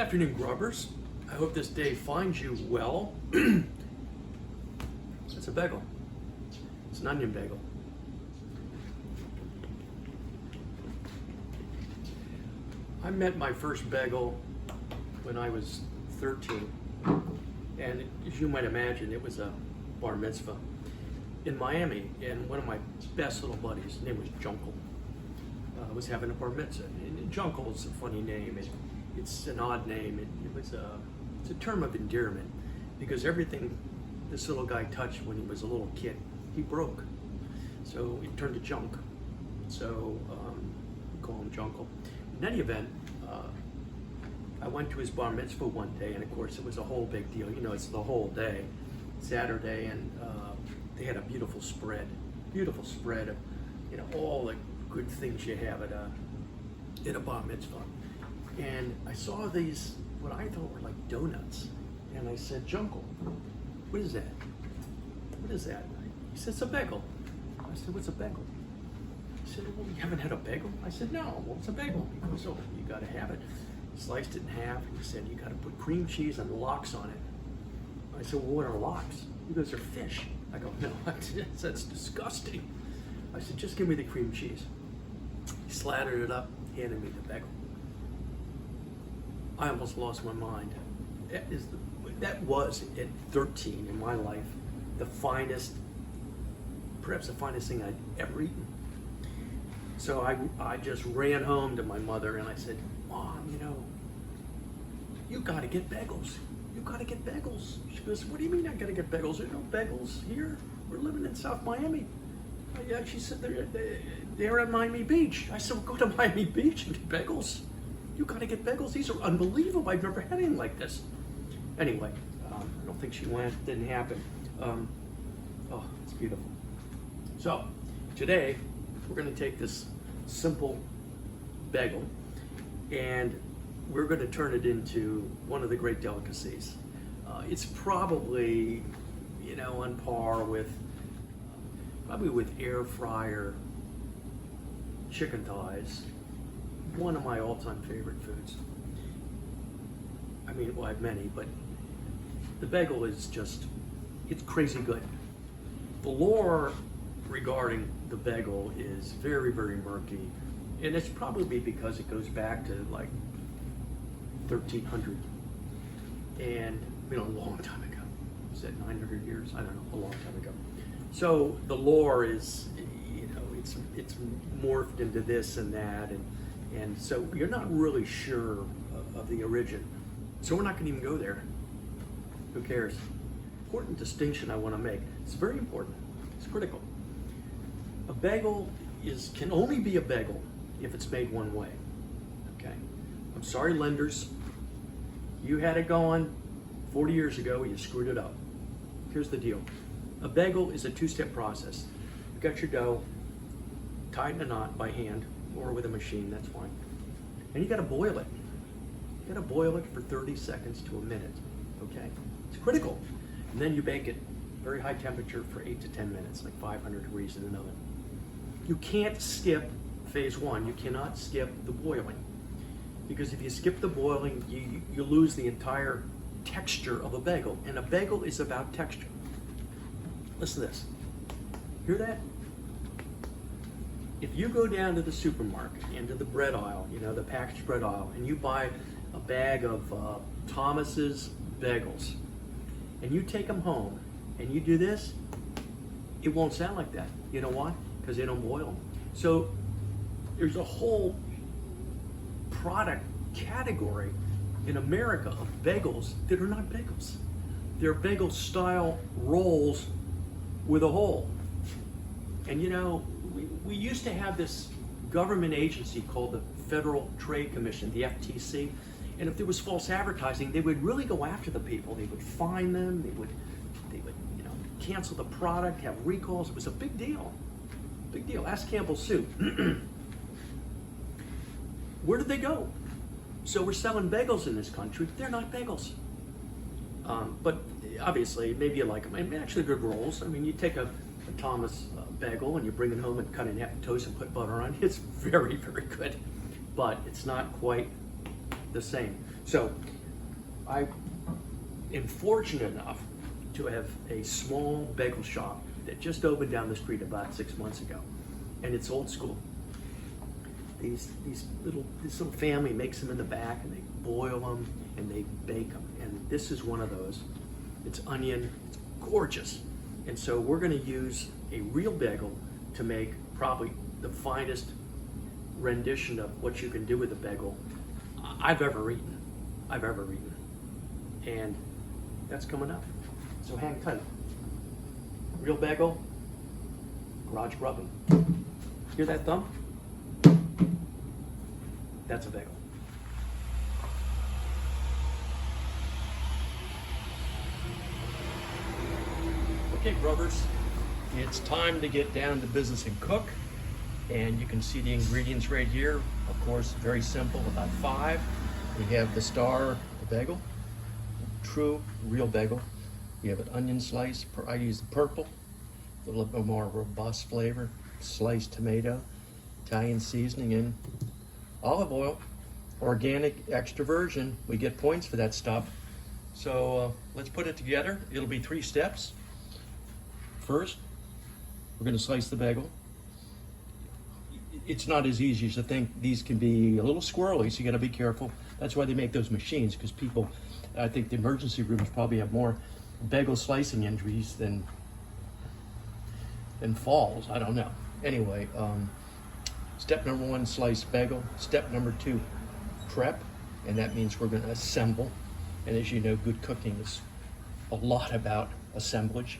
afternoon, grubbers. I hope this day finds you well. It's a bagel. It's an onion bagel. I met my first bagel when I was 13. And as you might imagine, it was a bar mitzvah in Miami. And one of my best little buddies, his name was Junkel, was having a bar mitzvah. And Junkel is a funny name. It's an odd name. It's a term of endearment because everything this little guy touched when he was a little kid, he broke. So it turned to junk. So we call him Junkel. In any event, I went to his bar mitzvah one day, and of course it was a whole big deal. You know, it's the whole day, Saturday, and they had a beautiful spread of, you know, all the good things you have at a bar mitzvah. And I saw these, what I thought were like donuts, and I said, Junkel, what is that? What is that? He said, it's a bagel. I said, what's a bagel? He said, well, you haven't had a bagel? I said, no, well, it's a bagel. He goes, oh, you gotta have it. He sliced it in half, and he said, you gotta put cream cheese and lox on it. I said, well, what are lox? He goes, they're fish. I go, no, that's disgusting. I said, just give me the cream cheese. He slathered it up, handed me the bagel. I almost lost my mind. That was, at 13 in my life, the finest, perhaps the finest thing I'd ever eaten. So I just ran home to my mother and I said, Mom, you know, you gotta get bagels. You gotta get bagels. She goes, what do you mean I gotta get bagels? There are no bagels here. We're living in South Miami. Yeah, she said they're at Miami Beach. I said, well, go to Miami Beach and get bagels. You gotta get bagels. These are unbelievable. I've never had anything like this. Anyway, I don't think she went. Didn't happen. Oh, it's beautiful. So today we're going to take this simple bagel and we're going to turn it into one of the great delicacies. It's probably, you know, on par with probably with air fryer chicken thighs. One of my all-time favorite foods. I mean, well, I have many, but the bagel is just, it's crazy good. The lore regarding the bagel is very, very murky, and it's probably because it goes back to like 1300, and you know, a long time ago. Is that 900 years? I don't know, a long time ago. So the lore is, you know, it's morphed into this and that, and so you're not really sure of the origin. So we're not going to even go there. Who cares? Important distinction I want to make. It's very important. It's critical. A bagel can only be a bagel if it's made one way. Okay? I'm sorry, lenders. You had it going 40 years ago, you screwed it up. Here's the deal. A bagel is a two-step process. You've got your dough, tighten a knot by hand or with a machine, that's fine. And you got to boil it. You got to boil it for 30 seconds to a minute, okay? It's critical. And then you bake it very high temperature for 8 to 10 minutes, like 500 degrees in an oven. You can't skip phase one. You cannot skip the boiling. Because if you skip the boiling, you lose the entire texture of a bagel. And a bagel is about texture. Listen to this. Hear that? If you go down to the supermarket, into the bread aisle, you know, the packaged bread aisle, and you buy a bag of Thomas's bagels, and you take them home, and you do this, it won't sound like that. You know why? Because they don't boil them. So there's a whole product category in America of bagels that are not bagels. They're bagel-style rolls with a hole. And you know, we used to have this government agency called the Federal Trade Commission, the FTC, and if there was false advertising, they would really go after the people. They would fine them, they would, you know, cancel the product, have recalls. It was a big deal. Big deal. Ask Campbell Soup. Where did they go? So we're selling bagels in this country. They're not bagels. But obviously, maybe you like them. I mean, actually good rolls. I mean, you take a Thomas bagel and you bring it home and cut it in half and toast and put butter on it. It's very, very good. But it's not quite the same. So I am fortunate enough to have a small bagel shop that just opened down the street about 6 months ago, and it's old school. This little family makes them in the back, and they boil them and they bake them. And this is one of those. It's onion, it's gorgeous. And so we're going to use a real bagel to make probably the finest rendition of what you can do with a bagel I've ever eaten. And that's coming up. So hang tight. Real bagel, garage grubbing. Hear that thump? That's a bagel. Okay, brothers, it's time to get down to business and cook. And you can see the ingredients right here. Of course, very simple, about 5. We have the star, the bagel, true, real bagel. We have an onion slice. I use the purple, a little bit more robust flavor. Sliced tomato, Italian seasoning, and olive oil. Organic, extra virgin. We get points for that stuff. So let's put it together. It'll be 3 steps. First, we're going to slice the bagel. It's not as easy as you think. These can be a little squirrely, so you got to be careful. That's why they make those machines, because people, I think the emergency rooms probably have more bagel slicing injuries than falls. I don't know. Anyway, step number 1, slice bagel. Step number 2, prep, and that means we're going to assemble. And as you know, good cooking is a lot about assemblage.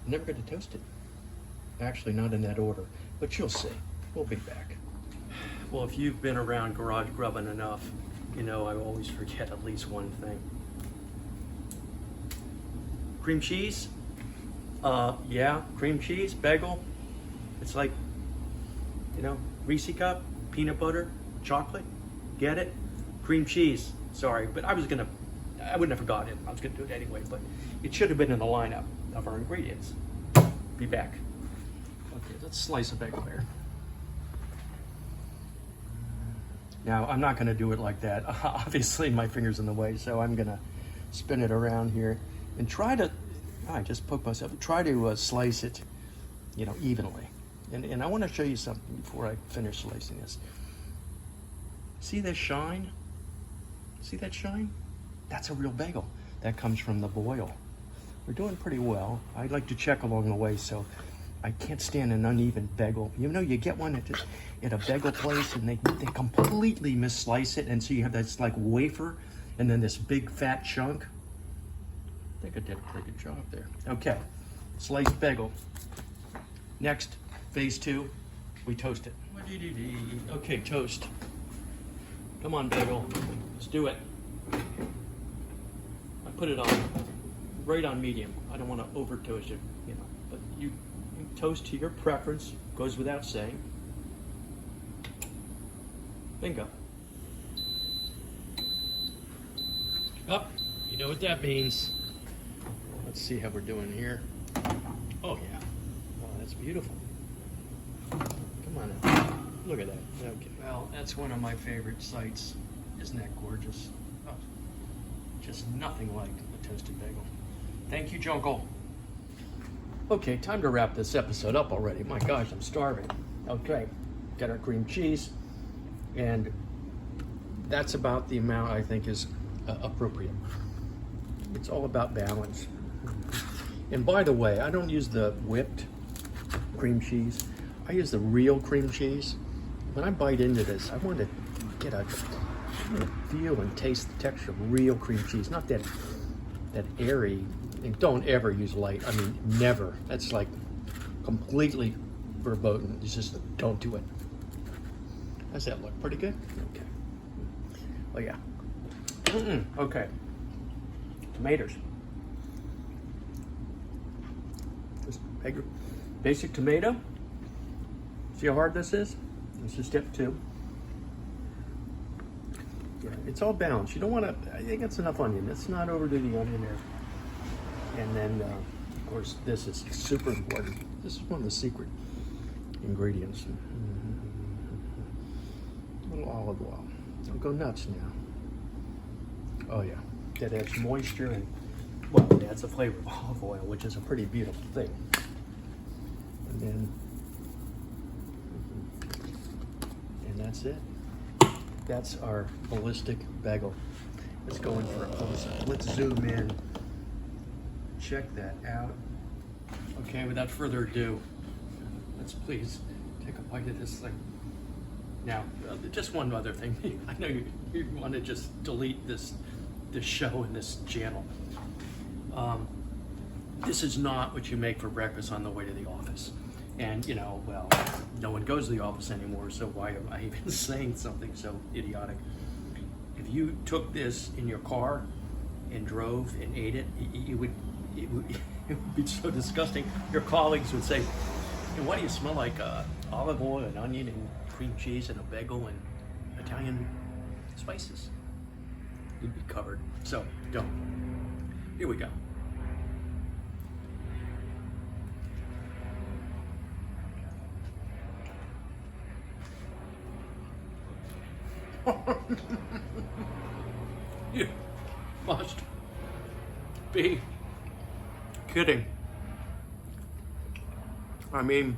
I'm never going to toast it. Actually, not in that order, but you'll see. We'll be back. Well, if you've been around garage grubbing enough, you know I always forget at least one thing. Cream cheese? Yeah, cream cheese, bagel. It's like, you know, Reese cup, peanut butter, chocolate. Get it? Cream cheese. Sorry, but I wouldn't have forgotten it. I was gonna do it anyway, but it should have been in the lineup of our ingredients. Be back. Okay, let's slice a bagel here. Now, I'm not gonna do it like that. Obviously, my finger's in the way, so I'm gonna spin it around here and try to, I just poked myself, try to slice it, you know, evenly. And I wanna show you something before I finish slicing this. See this shine? See that shine? That's a real bagel. That comes from the boil. We're doing pretty well. I'd like to check along the way, so I can't stand an uneven bagel. You know, you get one at a bagel place and they completely misslice it, and so you have this like wafer and then this big fat chunk. I think I did a pretty good job there. Okay, sliced bagel. Next, phase 2, we toast it. Okay, toast. Come on, bagel, let's do it. I put it on, right on medium. I don't want to over toast it, you know, but you toast to your preference, goes without saying. Bingo. Up, you know what that means. Let's see how we're doing here. Oh yeah, oh, that's beautiful. Come on in. Look at that. Okay. Well, that's one of my favorite sights. Isn't that gorgeous? Oh, just nothing like a toasted bagel. Thank you, Jungle. Okay, time to wrap this episode up already. My gosh, I'm starving. Okay, got our cream cheese, and that's about the amount I think is appropriate. It's all about balance. And by the way, I don't use the whipped cream cheese. I use the real cream cheese. When I bite into this, I want to get a feel and taste the texture of real cream cheese, not that airy. And don't ever use light. I mean, never. That's like completely verboten. It's just don't do it. How's that look? Pretty good? Okay. Oh yeah. Okay. Tomatoes. Just basic tomato. See how hard this is? This is step 2. Yeah, it's all balanced. You don't want to, I think it's enough onion. Let's not overdo the onion there. And then, of course, this is super important. This is one of the secret ingredients. A little olive oil. Don't go nuts now. Oh yeah, that adds moisture and, well, it adds the flavor of olive oil, which is a pretty beautiful thing. And then, and that's it. That's our Ballistic Bagel. Let's go in for a close-up. Let's zoom in. Check that out. Okay, without further ado, let's please take a bite of this thing. Now, just one other thing. I know you want to just delete this show and this channel. This is not what you make for breakfast on the way to the office. And, you know, well, no one goes to the office anymore, so why am I even saying something so idiotic? If you took this in your car and drove and ate it, it would be so disgusting. Your colleagues would say, hey, why do you smell like olive oil and onion and cream cheese and a bagel and Italian spices? You'd be covered. So don't. Here we go. You must be kidding. I mean,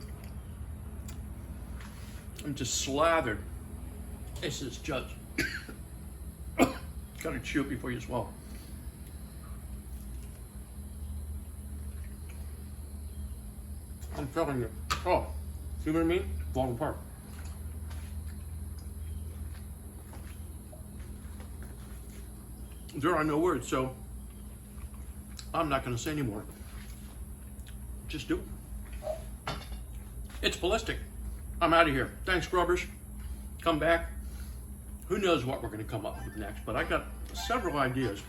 I'm just slathered. This is just gotta chew it before you swallow. I'm telling you. Oh, see what I mean? Falling apart. There are no words, so I'm not gonna say anymore. Just do it. It's Ballistic. I'm out of here. Thanks, Grubbers. Come back. Who knows what we're gonna come up with next, but I got several ideas,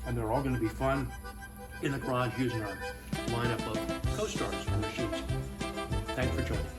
and they're all gonna be fun in the garage using our lineup of co-stars for machines. Thanks for joining.